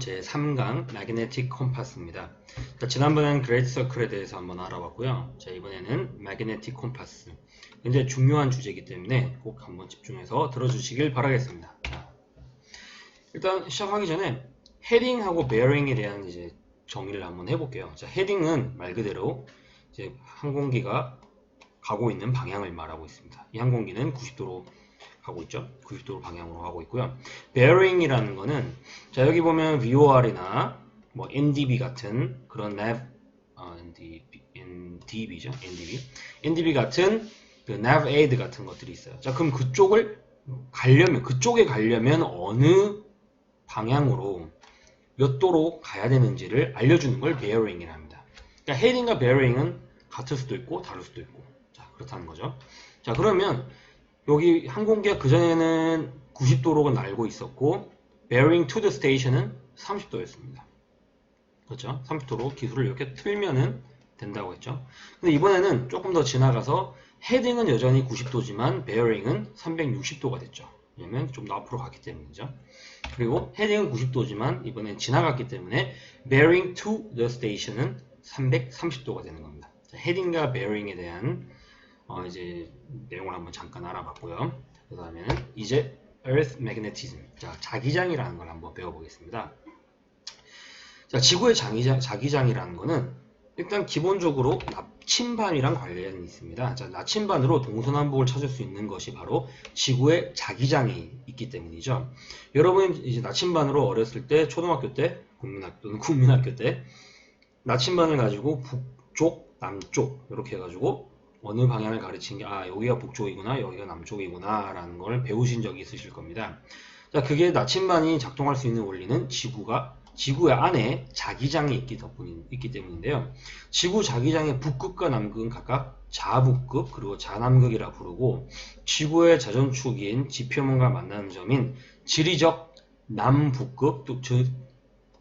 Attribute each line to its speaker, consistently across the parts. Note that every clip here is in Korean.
Speaker 1: 제3강 Magnetic Compass입니다. 자, 지난번에는 Great Circle에 대해서 한번 알아봤고요. 자, 이번에는 Magnetic Compass. 굉장히 중요한 주제이기 때문에 꼭 한번 집중해서 들어주시길 바라겠습니다. 자, 일단 시작하기 전에 헤딩하고 bearing에 대한 이제 정의를 한번 해볼게요. 자, 헤딩은 말 그대로 이제 항공기가 가고 있는 방향을 말하고 있습니다. 이 항공기는 90도로 가고 있죠. 90도 방향으로 가고 있고요. bearing이라는 거는 자 여기 보면 VOR이나 뭐 NDB 같은 그런 NDB죠. NDB 같은 그 nav aid 같은 것들이 있어요. 자 그럼 그쪽에 가려면 어느 방향으로 몇 도로 가야 되는지를 알려주는 걸 bearing이라 합니다. 그러니까 heading과 bearing은 같을 수도 있고 다를 수도 있고 자 그렇다는 거죠. 자 그러면 여기 항공기가 그전에는 90도로 날고 있었고 bearing to the station은 30도였습니다. 그렇죠? 30도로 기술을 이렇게 틀면은 된다고 했죠. 근데 이번에는 조금 더 지나가서 헤딩은 여전히 90도지만 bearing은 360도가 됐죠. 왜냐면 좀 더 앞으로 갔기 때문이죠. 그리고 헤딩은 90도지만 이번엔 지나갔기 때문에 bearing to the station은 330도가 되는 겁니다. 자, 헤딩과 bearing에 대한 이제 내용을 한번 잠깐 알아봤고요. 그 다음에는 이제 Earth Magnetism, 자 자기장이라는 걸 한번 배워보겠습니다. 자 지구의 자기장이라는 거는 일단 기본적으로 나침반이랑 관련이 있습니다. 자 나침반으로 동서남북을 찾을 수 있는 것이 바로 지구의 자기장이 있기 때문이죠. 여러분 이제 나침반으로 어렸을 때 초등학교 때 국민학교 때 나침반을 가지고 북쪽, 남쪽 이렇게 해가지고 어느 방향을 가르치는 게 여기가 북쪽이구나 여기가 남쪽이구나 라는 걸 배우신 적이 있으실 겁니다. 자 그게 나침반이 작동할 수 있는 원리는 지구의 안에 자기장이 있기 때문인데요. 지구 자기장의 북극과 남극은 각각 자북극 그리고 자남극이라 부르고 지구의 자전축인 지표면과 만나는 점인 지리적 남북극 즉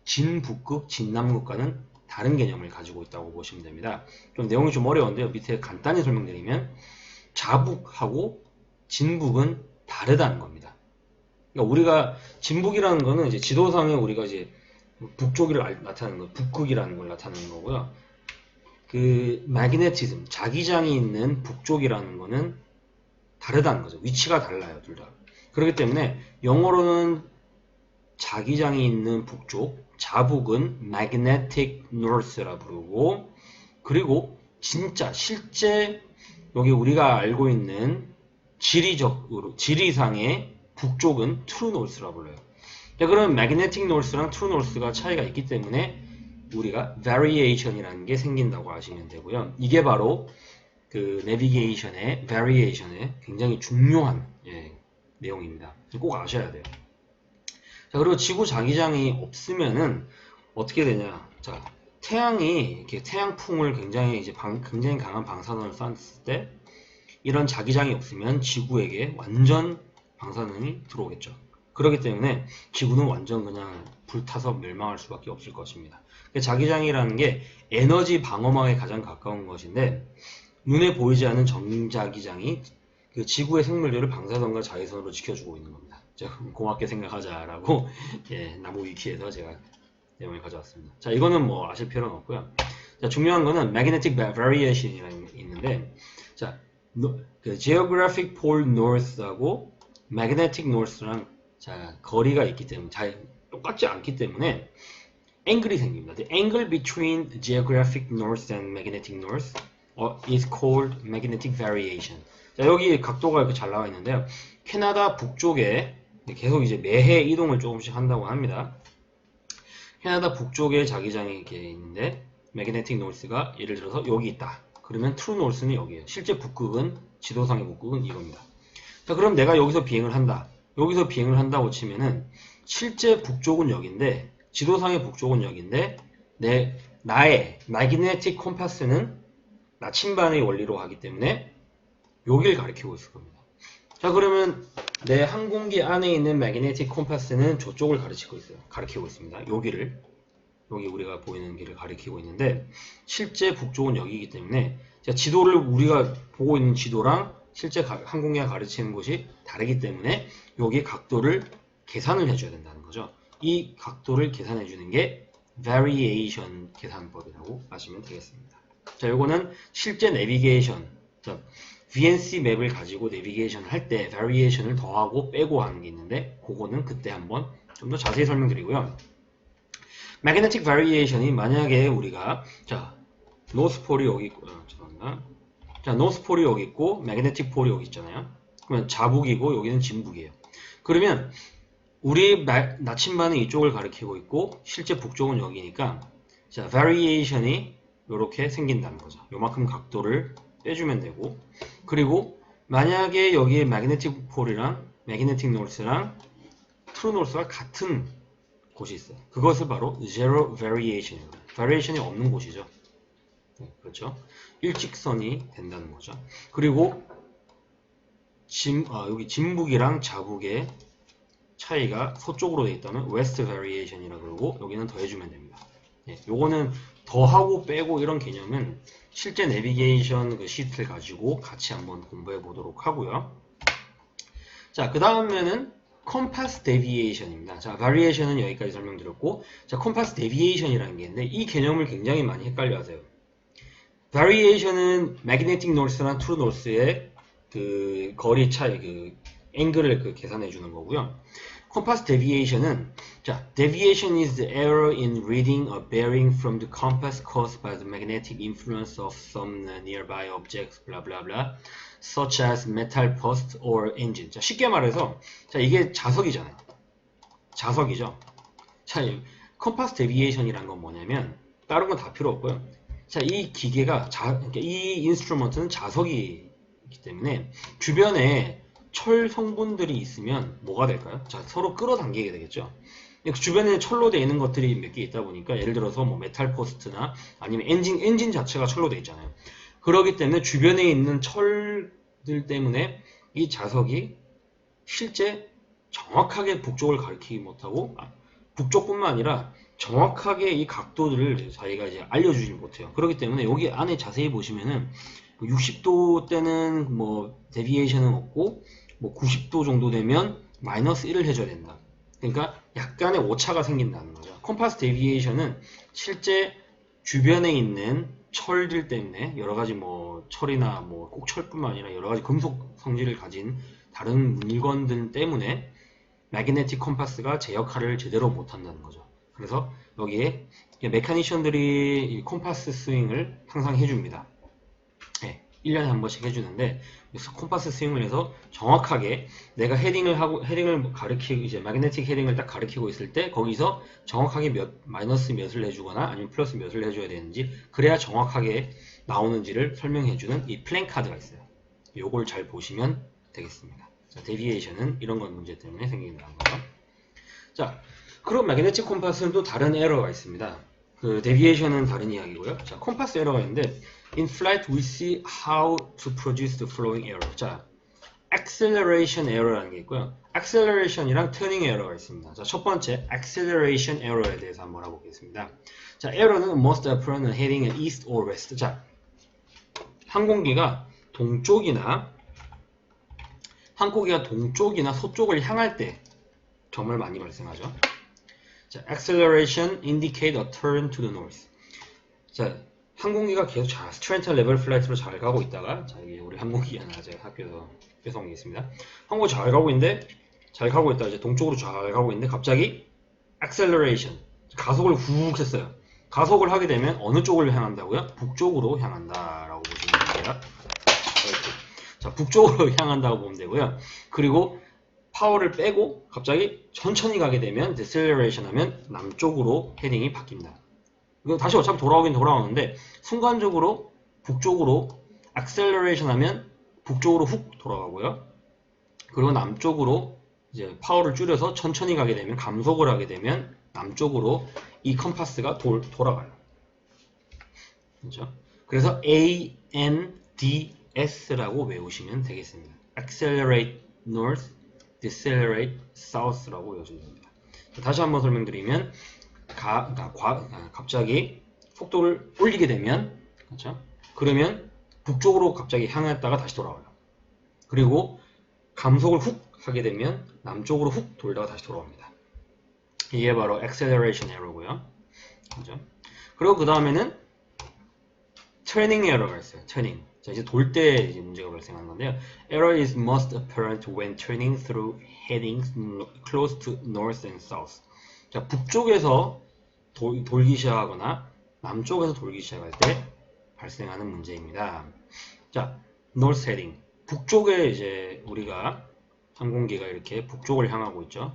Speaker 1: 진북극 진남극과는 다른 개념을 가지고 있다고 보시면 됩니다. 좀 내용이 좀 어려운데요. 밑에 간단히 설명드리면 자북하고 진북은 다르다는 겁니다. 그러니까 우리가 진북이라는 거는 이제 지도상에 우리가 이제 북쪽을 나타내는 거, 북극이라는 걸 나타내는 거고요. 그 magnetism, 자기장이 있는 북쪽이라는 거는 다르다는 거죠. 위치가 달라요, 둘 다. 그렇기 때문에 영어로는 자기장이 있는 북쪽, 자북은 magnetic north라 부르고 그리고 진짜 실제 여기 우리가 알고 있는 지리상의 북쪽은 true north라 불러요. 자, 그럼 magnetic north랑 true north가 차이가 있기 때문에 우리가 variation이라는 게 생긴다고 아시면 되고요. 이게 바로 그 navigation의 variation의 굉장히 중요한 내용입니다. 꼭 아셔야 돼요. 자, 그리고 지구 자기장이 없으면은 어떻게 되냐? 자, 태양풍을 굉장히 강한 방사선을 쐈을 때 이런 자기장이 없으면 지구에게 완전 방사능이 들어오겠죠. 그렇기 때문에 지구는 완전 그냥 불타서 멸망할 수밖에 없을 것입니다. 자기장이라는 게 에너지 방어망에 가장 가까운 것인데 눈에 보이지 않는 정자기장이 그 지구의 생물들을 방사선과 자외선으로 지켜주고 있는 겁니다. 고맙게 생각하자라고 나무 위키에서 제가 내용을 가져왔습니다. 자 이거는 뭐 아실 필요는 없고요. 자 중요한 거는 magnetic variation이라는 게 있는데 자 그 geographic pole north하고 magnetic north랑 자 거리가 있기 때문에 똑같지 않기 때문에 앵글이 생깁니다. The angle between geographic north and magnetic north is called magnetic variation. 자 여기 각도가 이렇게 잘 나와 있는데요. 캐나다 북쪽에 계속 이제 매해 이동을 조금씩 한다고 합니다. 캐나다 북쪽에 자기장이 이렇게 있는데 magnetic north가 예를 들어서 여기 있다. 그러면 true north는 여기에요. 실제 북극은 지도상의 북극은 이겁니다. 자 그럼 내가 여기서 비행을 한다. 여기서 비행을 한다고 치면은 실제 북쪽은 여기인데 지도상의 북쪽은 여기인데 나의 magnetic compass는 나침반의 원리로 가기 때문에 여기를 가리키고 있을 겁니다. 자 그러면 내 항공기 안에 있는 magnetic compass는 저쪽을 가리키고 있습니다. 여기 우리가 보이는 길을 가리키고 있는데 실제 북쪽은 여기이기 때문에 지도를 우리가 보고 있는 지도랑 실제 항공기가 가르치는 곳이 다르기 때문에 여기 각도를 계산을 해줘야 된다는 거죠. 이 각도를 계산해 주는 게 variation 계산법이라고 아시면 되겠습니다. 자, 요거는 실제 내비게이션, 자, VNC 맵을 가지고 내비게이션을 할 때 variation을 더하고 빼고 하는 게 있는데 그거는 그때 한번 좀 더 자세히 설명드리고요. magnetic variation이 만약에 우리가 자, north pole이 여기 있고 잠깐만. 자, north pole이 여기 있고 magnetic pole이 여기 있잖아요. 그러면 자북이고 여기는 진북이에요. 그러면 우리 나침반은 이쪽을 가리키고 있고 실제 북쪽은 여기니까 자, variation이 이렇게 생긴다는 거죠. 요만큼 각도를 빼주면 되고 그리고 만약에 여기에 magnetic pole이랑 magnetic north랑 true north가 같은 곳이 있어요. 그것을 바로 zero variation입니다. variation이 없는 곳이죠. 네, 그렇죠. 일직선이 된다는 거죠. 그리고 여기 진북이랑 자북의 차이가 서쪽으로 되어 있다면 west variation이라고 그러고 여기는 더해주면 됩니다. 네, 요거는 더하고 빼고 이런 개념은 실제 내비게이션 그 시트를 가지고 같이 한번 공부해 보도록 하고요. 자, 그 다음에는 compass deviation입니다. 자, variation은 여기까지 설명드렸고, 자, compass deviation이라는 게 있는데 이 개념을 굉장히 많이 헷갈려 하세요. variation은 magnetic north랑 true north의 그 거리 차이, 그 앵글을 그 계산해 주는 거고요. compass deviation은 자, deviation is the error in reading a bearing from the compass caused by the magnetic influence of some nearby objects, blah blah blah, such as metal post or engine. 자, 쉽게 말해서 자, 이게 자석이잖아요. 자석이죠. 자, compass deviation이란 건 뭐냐면 다른 건 다 필요 없고요. 자, 이 기계가 그러니까 이 인스트루먼트는 자석이기 때문에 주변에 철 성분들이 있으면 뭐가 될까요? 자, 서로 끌어당기게 되겠죠. 주변에 철로 되어 있는 것들이 몇 개 있다 보니까 예를 들어서 뭐 메탈 포스트나 아니면 엔진 자체가 철로 되어 있잖아요. 그렇기 때문에 주변에 있는 철들 때문에 이 자석이 실제 정확하게 북쪽을 가리키지 못하고 북쪽뿐만 아니라 정확하게 이 각도들을 자기가 이제 알려주지 못해요. 그렇기 때문에 여기 안에 자세히 보시면은 60도 때는 뭐 데비에이션은 없고 뭐 90도 정도 되면 마이너스 1을 해줘야 된다. 그러니까 약간의 오차가 생긴다는 거죠. 컴파스 데비에이션은 실제 주변에 있는 철들 때문에 여러 가지 뭐 철이나 뭐 꼭 철뿐만 아니라 여러 가지 금속 성질을 가진 다른 물건들 때문에 매그네틱 컴파스가 제 역할을 제대로 못한다는 거죠. 그래서 여기에 메카니션들이 이 컴파스 스윙을 항상 해줍니다. 네, 1년에 한 번씩 해주는데 컴파스 스윙을 해서 정확하게 내가 헤딩을 가리키고 이제 매그네틱 헤딩을 딱 가리키고 있을 때 거기서 정확하게 마이너스 몇을 해주거나 아니면 플러스 몇을 해줘야 되는지 그래야 정확하게 나오는지를 설명해주는 이 플랜 카드가 있어요. 요걸 잘 보시면 되겠습니다. 자, 데비에이션은 이런 건 문제 때문에 생긴다는 거죠. 자, 그럼 매그네틱 컴파스는 또 다른 에러가 있습니다. 그 데비에이션은 다른 이야기고요. 자, 컴파스 에러가 있는데 In flight we see how to produce the following error. 자, acceleration error라는 게 있고요. acceleration이랑 turning error가 있습니다. 자, 첫 번째 acceleration error에 대해서 한번 알아보겠습니다. 자, error는 most apparent heading east or west. 자, 항공기가 동쪽이나 서쪽을 향할 때 정말 많이 발생하죠. 자, acceleration indicate a turn to the north. 자, 항공기가 계속 스트레이트 레벨 플라이트로 잘 가고 있다가 자, 이게 우리 항공기 하나 제가 학교에서 배송한 게 있습니다. 항공기 잘 가고 있는데 이제 동쪽으로 잘 가고 있는데 갑자기 acceleration 가속을 훅 했어요. 가속을 하게 되면 어느 쪽을 향한다고요? 북쪽으로 향한다라고 보시면 됩니다. 자, 북쪽으로 향한다고 보면 되고요. 그리고 파워를 빼고 갑자기 천천히 가게 되면 deceleration 하면 남쪽으로 헤딩이 바뀝니다. 이거 다시 어차피 돌아오긴 돌아오는데 순간적으로 북쪽으로 acceleration 하면 북쪽으로 훅 돌아가고요. 그리고 남쪽으로 이제 파워를 줄여서 천천히 가게 되면 감속을 하게 되면 남쪽으로 이 컴파스가 돌아가요. 그렇죠? 그래서 ANDS라고 외우시면 되겠습니다. accelerate north, decelerate south라고 외워주면 됩니다. 다시 한번 설명드리면 갑자기 속도를 올리게 되면 그렇죠? 그러면 북쪽으로 갑자기 향했다가 다시 돌아와요. 그리고 감속을 훅 하게 되면 남쪽으로 훅 돌다가 다시 돌아옵니다. 이게 바로 acceleration error고요. 그죠? 그리고 그 다음에는 turning error가 있어요. turning. 자, 이제 돌 때 이제 문제가 발생하는 건데요. Error is most apparent when turning through headings close to north and south. 자, 북쪽에서 돌기 시작하거나 남쪽에서 돌기 시작할 때 발생하는 문제입니다. 자, north heading. 북쪽에 이제 우리가 항공기가 이렇게 북쪽을 향하고 있죠.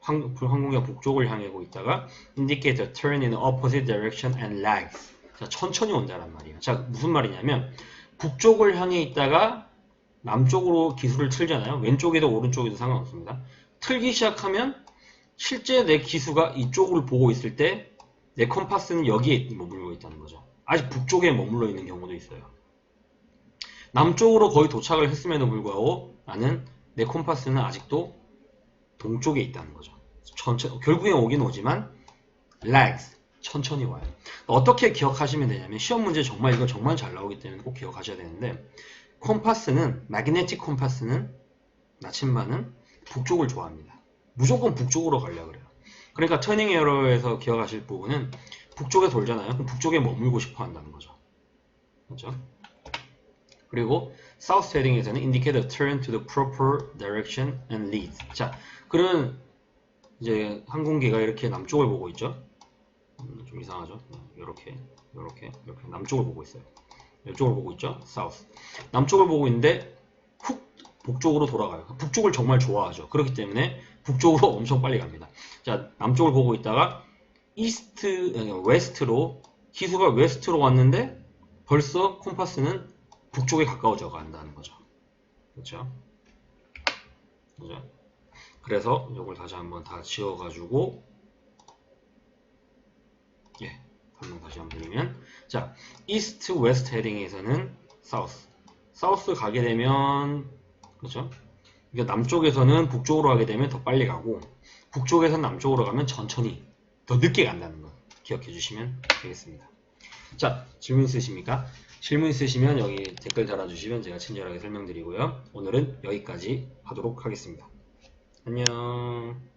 Speaker 1: 항공기가 북쪽을 향하고 있다가 indicate a turn in opposite direction and lags. 자, 천천히 온다란 말이에요. 자, 무슨 말이냐면 북쪽을 향해 있다가 남쪽으로 기수를 틀잖아요. 왼쪽에도 오른쪽에도 상관없습니다. 틀기 시작하면 실제 내 기수가 이쪽을 보고 있을 때 내 컴파스는 여기에 머물러 있다는 거죠. 아직 북쪽에 머물러 있는 경우도 있어요. 남쪽으로 거의 도착을 했음에도 불구하고 나는 내 컴파스는 아직도 동쪽에 있다는 거죠. 결국에 오긴 오지만 lags, 천천히 와요. 어떻게 기억하시면 되냐면 시험 문제 정말 이거 정말 잘 나오기 때문에 꼭 기억하셔야 되는데 컴파스는 매그네틱 컴파스는 나침반은 북쪽을 좋아합니다. 무조건 북쪽으로 가려고 그래요. 그러니까 터닝 에러에서 기억하실 부분은 북쪽에 돌잖아요. 그럼 북쪽에 머물고 싶어 한다는 거죠. 그렇죠? 그리고 south heading에서는 indicate a turn to the proper direction and lead. 자, 그런 이제 항공기가 이렇게 남쪽을 보고 있죠. 좀 이상하죠. 이렇게 남쪽을 보고 있어요. 이쪽을 보고 있죠. south. 남쪽을 보고 있는데 훅 북쪽으로 돌아가요. 북쪽을 정말 좋아하죠. 그렇기 때문에 북쪽으로 엄청 빨리 갑니다. 자, 남쪽을 보고 있다가 웨스트로 기수가 웨스트로 왔는데 벌써 콤파스는 북쪽에 가까워져 간다는 거죠. 그렇죠? 그죠? 그래서 이걸 다시 한번 다 지워가지고 한번 다시 한번 드리면 자, 이스트 웨스트 헤딩에서는 사우스. 사우스 가게 되면 그렇죠? 그러니까 남쪽에서는 북쪽으로 가게 되면 더 빨리 가고 북쪽에서는 남쪽으로 가면 천천히 더 늦게 간다는 거 기억해 주시면 되겠습니다. 자, 질문 있으십니까? 질문 있으시면 여기 댓글 달아주시면 제가 친절하게 설명드리고요. 오늘은 여기까지 하도록 하겠습니다. 안녕.